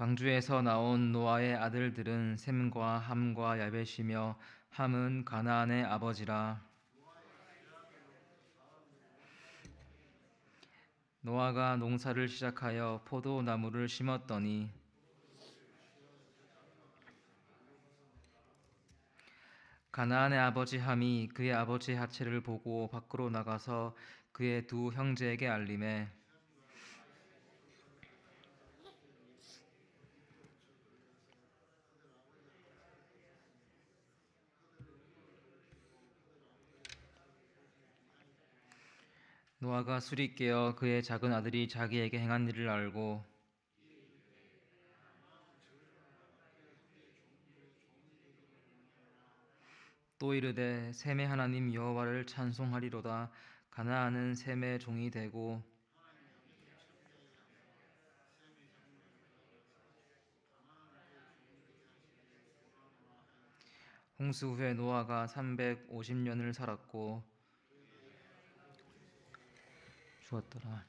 방주에서 나온 노아의 아들들은 셈과 함과 야벳이며 함은 가나안의 아버지라. 노아가 농사를 시작하여 포도나무를 심었더니 가나안의 아버지 함이 그의 아버지의 하체를 보고 밖으로 나가서 그의 두 형제에게 알림해 노아가 술이 깨어 그의 작은 아들이 자기에게 행한 일을 알고 또 이르되 셈의 하나님 여호와를 찬송하리로다. 가나안은 셈의 종이 되고 홍수 후에 노아가 350년을 살았고 죽었더라.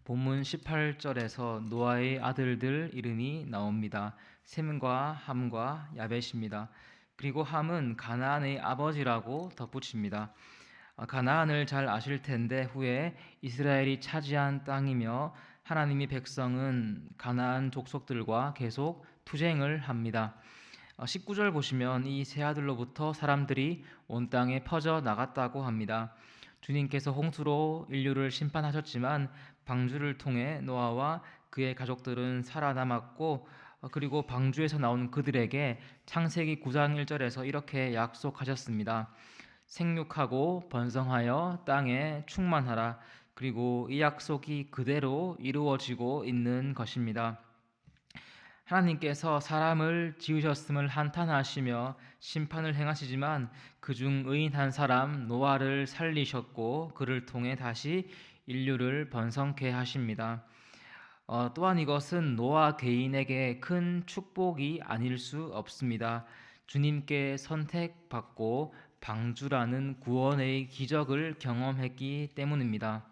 본문 18절에서 노아의 아들들 이름이 나옵니다. 셈과 함과 야벳입니다. 그리고 함은 가나안의 아버지라고 덧붙입니다. 가나안을 잘 아실 텐데 후에 이스라엘이 차지한 땅이며 하나님이 백성은 가나안 족속들과 계속 투쟁을 합니다. 19절 보시면 이 세 아들로부터 사람들이 온 땅에 퍼져 나갔다고 합니다. 주님께서 홍수로 인류를 심판하셨지만 방주를 통해 노아와 그의 가족들은 살아남았고 그리고 방주에서 나온 그들에게 창세기 9장 1절에서 이렇게 약속하셨습니다. 생육하고 번성하여 땅에 충만하라. 그리고 이 약속이 그대로 이루어지고 있는 것입니다. 하나님께서 사람을 지으셨음을 한탄하시며 심판을 행하시지만 그중 의인 한 사람 노아를 살리셨고 그를 통해 다시 인류를 번성케 하십니다. 또한 이것은 노아 개인에게 큰 축복이 아닐 수 없습니다. 주님께 선택받고 방주라는 구원의 기적을 경험했기 때문입니다.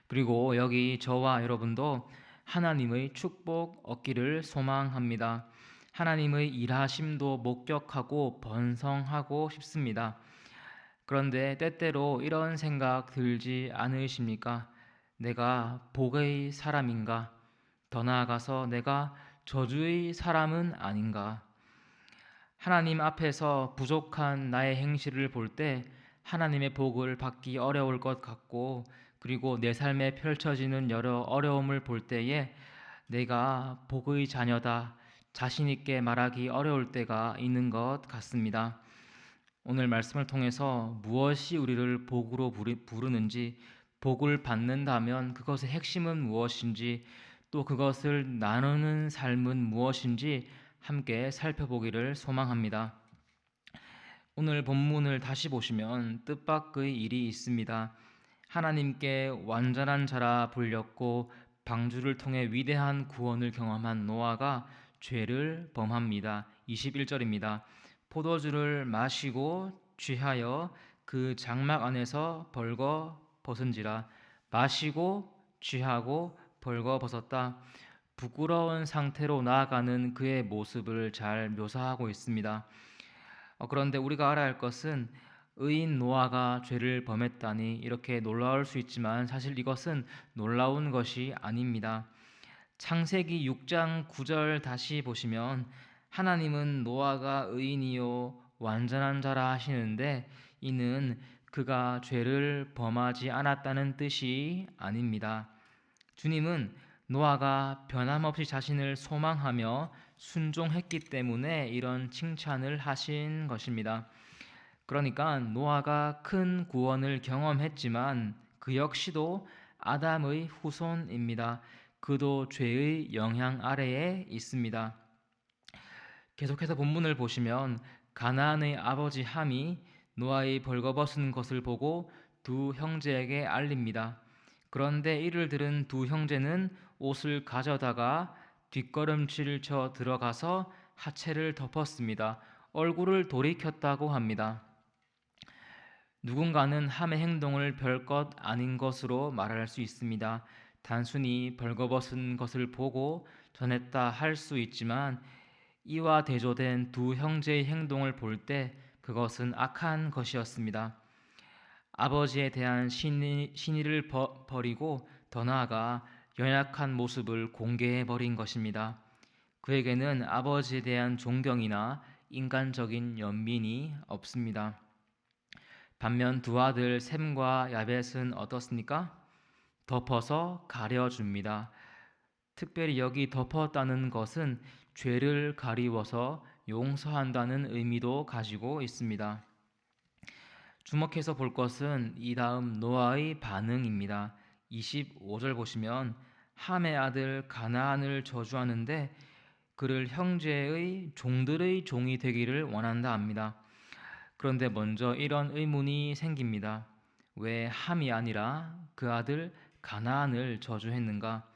그리고 여기 저와 여러분도 하나님의 축복 얻기를 소망합니다. 하나님의 일하심도 목격하고 번성하고 싶습니다. 그런데 때때로 이런 생각 들지 않으십니까? 내가 복의 사람인가? 더 나아가서 내가 저주의 사람은 아닌가? 하나님 앞에서 부족한 나의 행실을 볼 때 하나님의 복을 받기 어려울 것 같고, 그리고 내 삶에 펼쳐지는 여러 어려움을 볼 때에 내가 복의 자녀다 자신 있게 말하기 어려울 때가 있는 것 같습니다. 오늘 말씀을 통해서 무엇이 우리를 복으로 부르는지, 복을 받는다면 그것의 핵심은 무엇인지, 또 그것을 나누는 삶은 무엇인지 함께 살펴보기를 소망합니다. 오늘 본문을 다시 보시면 뜻밖의 일이 있습니다. 하나님께 완전한 자라 불렸고 방주를 통해 위대한 구원을 경험한 노아가 죄를 범합니다. 21절입니다. 포도주를 마시고 취하여 그 장막 안에서 벌거 벗은지라. 마시고 취하고 벌거 벗었다. 부끄러운 상태로 나아가는 그의 모습을 잘 묘사하고 있습니다. 그런데 우리가 알아야 할 것은 의인 노아가 죄를 범했다니 이렇게 놀라울 수 있지만 사실 이것은 놀라운 것이 아닙니다. 창세기 6장 9절 다시 보시면 하나님은 노아가 의인이요 완전한 자라 하시는데 이는 그가 죄를 범하지 않았다는 뜻이 아닙니다. 주님은 노아가 변함없이 자신을 소망하며 순종했기 때문에 이런 칭찬을 하신 것입니다. 그러니까 노아가 큰 구원을 경험했지만 그 역시도 아담의 후손입니다. 그도 죄의 영향 아래에 있습니다. 계속해서 본문을 보시면 가나안의 아버지 함이 노아의 벌거벗은 것을 보고 두 형제에게 알립니다. 그런데 이를 들은 두 형제는 옷을 가져다가 뒷걸음질을 쳐 들어가서 하체를 덮었습니다. 얼굴을 돌이켰다고 합니다. 누군가는 함의 행동을 별것 아닌 것으로 말할 수 있습니다. 단순히 벌거벗은 것을 보고 전했다 할 수 있지만 이와 대조된 두 형제의 행동을 볼 때 그것은 악한 것이었습니다. 아버지에 대한 신의를 버리고 더 나아가 연약한 모습을 공개해 버린 것입니다. 그에게는 아버지에 대한 존경이나 인간적인 연민이 없습니다. 반면 두 아들 셈과 야벳은 어떻습니까? 덮어서 가려줍니다. 특별히 여기 덮었다는 것은 죄를 가리워서 용서한다는 의미도 가지고 있습니다. 주목해서 볼 것은 이 다음 노아의 반응입니다. 25절 보시면 함의 아들 가나안을 저주하는데 그를 형제의 종들의 종이 되기를 원한다 합니다. 그런데 먼저 이런 의문이 생깁니다. 왜 함이 아니라 그 아들 가나안을 저주했는가?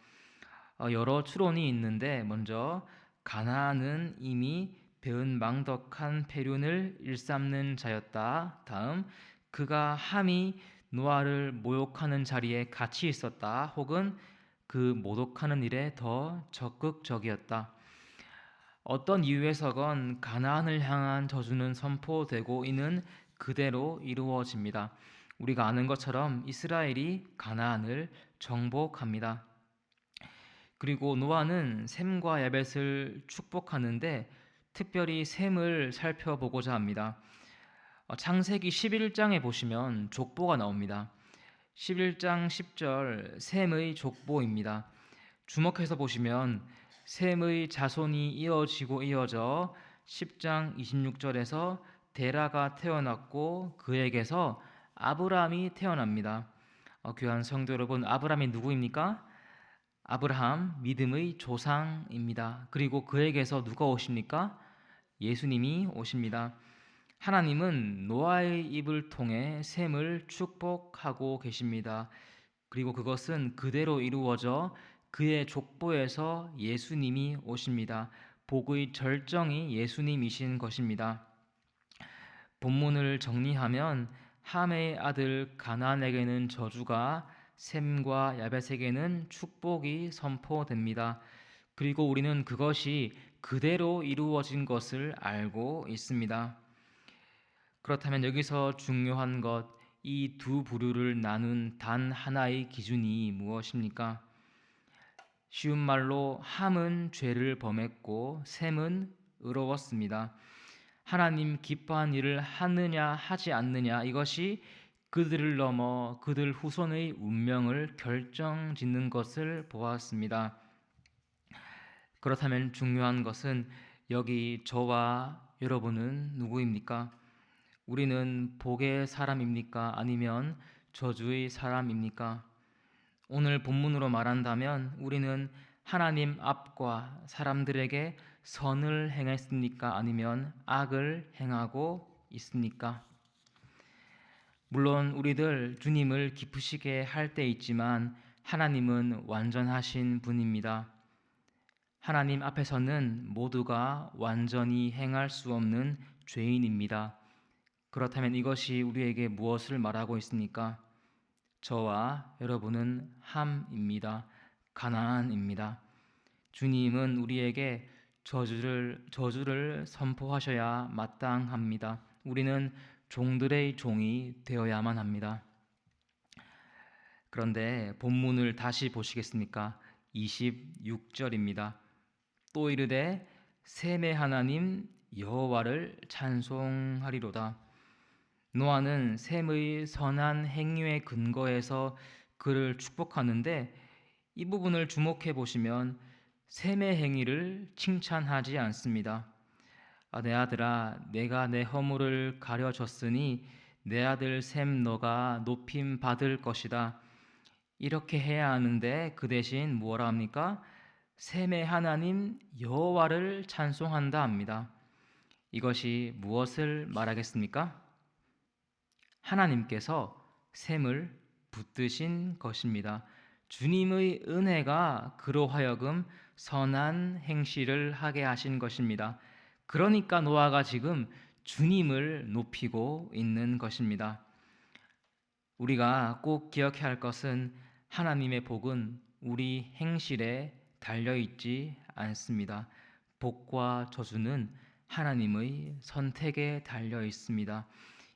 여러 추론이 있는데 먼저 가나안은 이미 배은망덕한 패륜을 일삼는 자였다. 다음 그가 함이 노아를 모욕하는 자리에 같이 있었다. 혹은 그 모독하는 일에 더 적극적이었다. 어떤 이유에서건 가나안을 향한 저주는 선포되고 이는 그대로 이루어집니다. 우리가 아는 것처럼 이스라엘이 가나안을 정복합니다. 그리고 노아는 셈과 야벳을 축복하는데 특별히 셈을 살펴보고자 합니다. 창세기 11장에 보시면 족보가 나옵니다. 11장 10절 셈의 족보입니다. 주목해서 보시면 셈의 자손이 이어지고 이어져 10장 26절에서 데라가 태어났고 그에게서 아브라함이 태어납니다. 귀한 성도 여러분, 아브라함이 누구입니까? 아브라함 믿음의 조상입니다. 그리고 그에게서 누가 오십니까? 예수님이 오십니다. 하나님은 노아의 입을 통해 셈을 축복하고 계십니다. 그리고 그것은 그대로 이루어져 그의 족보에서 예수님이 오십니다. 복의 절정이 예수님이신 것입니다. 본문을 정리하면 함의 아들 가나안에게는 저주가 셈과 야벳에게는 축복이 선포됩니다. 그리고 우리는 그것이 그대로 이루어진 것을 알고 있습니다. 그렇다면 여기서 중요한 것, 이 두 부류를 나눈 단 하나의 기준이 무엇입니까? 쉬운 말로 함은 죄를 범했고 셈은 의로웠습니다. 하나님 기뻐한 일을 하느냐 하지 않느냐 이것이 그들을 넘어 그들 후손의 운명을 결정짓는 것을 보았습니다. 그렇다면 중요한 것은 여기 저와 여러분은 누구입니까? 우리는 복의 사람입니까? 아니면 저주의 사람입니까? 오늘 본문으로 말한다면 우리는 하나님 앞과 사람들에게 선을 행했습니까? 아니면 악을 행하고 있습니까? 물론 우리들 주님을 기쁘시게 할 때 있지만 하나님은 완전하신 분입니다. 하나님 앞에서는 모두가 완전히 행할 수 없는 죄인입니다. 그렇다면 이것이 우리에게 무엇을 말하고 있습니까? 저와 여러분은 함입니다. 가나안입니다. 주님은 우리에게 저주를 선포하셔야 마땅합니다. 우리는 종들의 종이 되어야만 합니다. 그런데 본문을 다시 보시겠습니까? 26절입니다. 또 이르되 셈의 하나님 여호와를 찬송하리로다. 노아는 셈의 선한 행위에 근거해서 그를 축복하는데 이 부분을 주목해 보시면 셈의 행위를 칭찬하지 않습니다. 내 아들아, 내가 내 허물을 가려줬으니 내 아들 셈 너가 높임 받을 것이다. 이렇게 해야 하는데 그 대신 뭐라 합니까? 셈의 하나님 여호와를 찬송한다 합니다. 이것이 무엇을 말하겠습니까? 하나님께서 셈을 붙드신 것입니다. 주님의 은혜가 그로 하여금 선한 행실을 하게 하신 것입니다. 그러니까 노아가 지금 주님을 높이고 있는 것입니다. 우리가 꼭 기억해야 할 것은 하나님의 복은 우리 행실에 달려 있지 않습니다. 복과 저주는 하나님의 선택에 달려 있습니다.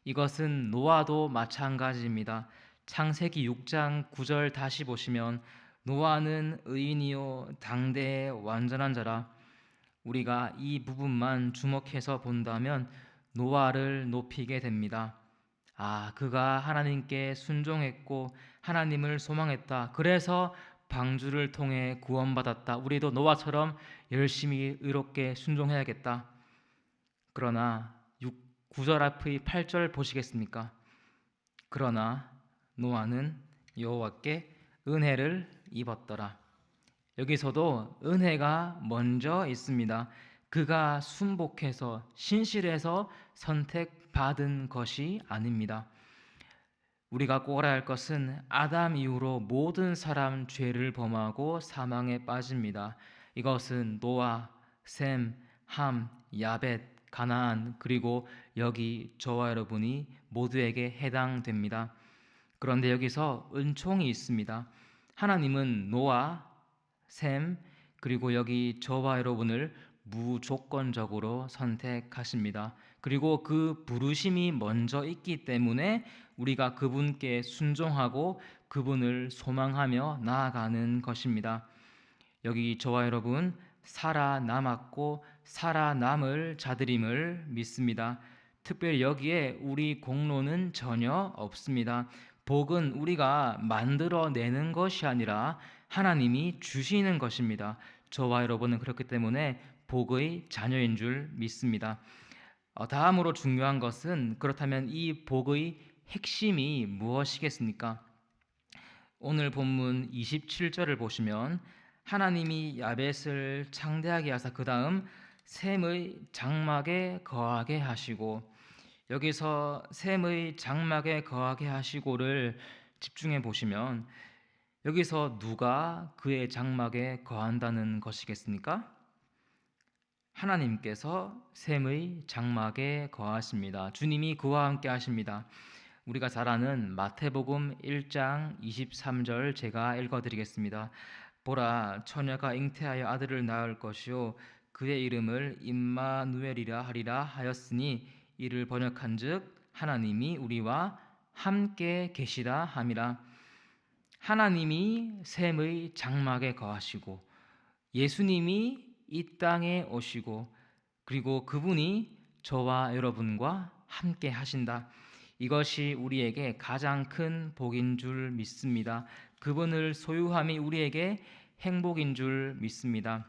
이것은 노아도 마찬가지입니다. 창세기 6장 9절 다시 보시면 노아는 의인이요 당대의 완전한 자라. 우리가 이 부분만 주목해서 본다면 노아를 높이게 됩니다. 그가 하나님께 순종했고 하나님을 소망했다. 그래서 방주를 통해 구원받았다. 우리도 노아처럼 열심히 의롭게 순종해야겠다. 그러나 9절 앞의 8절 보시겠습니까? 그러나 노아는 여호와께 은혜를 입었더라. 여기서도 은혜가 먼저 있습니다. 그가 순복해서 신실해서 선택받은 것이 아닙니다. 우리가 꼭 알아야 할 것은 아담 이후로 모든 사람 죄를 범하고 사망에 빠집니다. 이것은 노아, 셈, 함, 야벳, 가나안 그리고 여기 저와 여러분이 모두에게 해당됩니다. 그런데 여기서 은총이 있습니다. 하나님은 노아, 셈 그리고 여기 저와 여러분을 무조건적으로 선택하십니다. 그리고 그 부르심이 먼저 있기 때문에 우리가 그분께 순종하고 그분을 소망하며 나아가는 것입니다. 여기 저와 여러분 살아남았고 살아남을 자들임을 믿습니다. 특별히 여기에 우리 공로는 전혀 없습니다. 복은 우리가 만들어내는 것이 아니라 하나님이 주시는 것입니다. 저와 여러분은 그렇기 때문에 복의 자녀인 줄 믿습니다. 다음으로 중요한 것은 그렇다면 이 복의 핵심이 무엇이겠습니까? 오늘 본문 27절을 보시면 하나님이 야벳을 창대하게 하사 그 다음 셈의 장막에 거하게 하시고, 여기서 셈의 장막에 거하게 하시고를 집중해 보시면 여기서 누가 그의 장막에 거한다는 것이겠습니까? 하나님께서 셈의 장막에 거하십니다. 주님이 그와 함께 하십니다. 우리가 잘 아는 마태복음 1장 23절 제가 읽어드리겠습니다. 보라, 처녀가 잉태하여 아들을 낳을 것이요 그의 이름을 임마누엘이라 하리라 하였으니 이를 번역한즉 하나님이 우리와 함께 계시다 함이라. 하나님이 셈의 장막에 거하시고 예수님이 이 땅에 오시고 그리고 그분이 저와 여러분과 함께 하신다. 이것이 우리에게 가장 큰 복인 줄 믿습니다. 그분을 소유함이 우리에게 행복인 줄 믿습니다.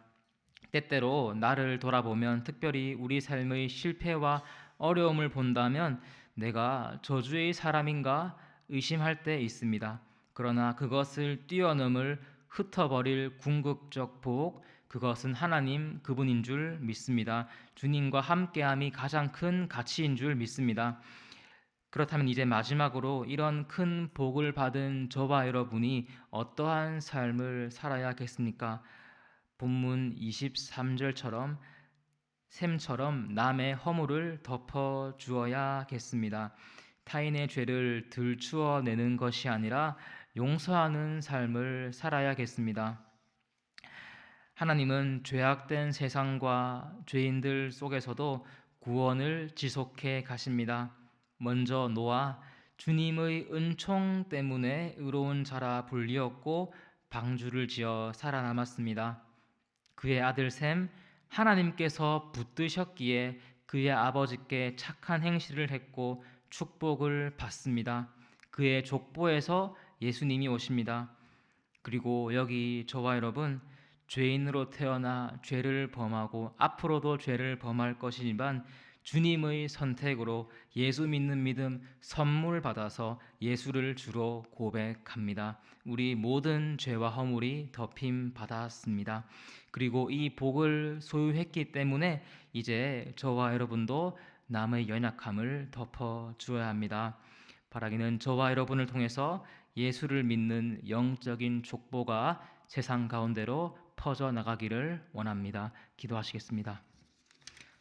때때로 나를 돌아보면 특별히 우리 삶의 실패와 어려움을 본다면 내가 저주의 사람인가 의심할 때 있습니다. 그러나 그것을 뛰어넘을 흩어버릴 궁극적 복, 그것은 하나님 그분인 줄 믿습니다. 주님과 함께함이 가장 큰 가치인 줄 믿습니다. 그렇다면 이제 마지막으로 이런 큰 복을 받은 저와 여러분이 어떠한 삶을 살아야겠습니까? 본문 23절처럼 셈처럼 남의 허물을 덮어 주어야겠습니다. 타인의 죄를 들추어내는 것이 아니라 용서하는 삶을 살아야겠습니다. 하나님은 죄악된 세상과 죄인들 속에서도 구원을 지속해 가십니다. 먼저 노아, 주님의 은총 때문에 의로운 자라 불리었고 방주를 지어 살아남았습니다. 그의 아들 셈, 하나님께서 붙드셨기에 그의 아버지께 착한 행실을 했고 축복을 받습니다. 그의 족보에서 예수님이 오십니다. 그리고 여기 저와 여러분, 죄인으로 태어나 죄를 범하고 앞으로도 죄를 범할 것이지만 주님의 선택으로 예수 믿는 믿음 선물 받아서 예수를 주로 고백합니다. 우리 모든 죄와 허물이 덮임 받았습니다. 그리고 이 복을 소유했기 때문에 이제 저와 여러분도 남의 연약함을 덮어 주어야 합니다. 바라기는 저와 여러분을 통해서 예수를 믿는 영적인 족보가 세상 가운데로 퍼져 나가기를 원합니다. 기도하시겠습니다.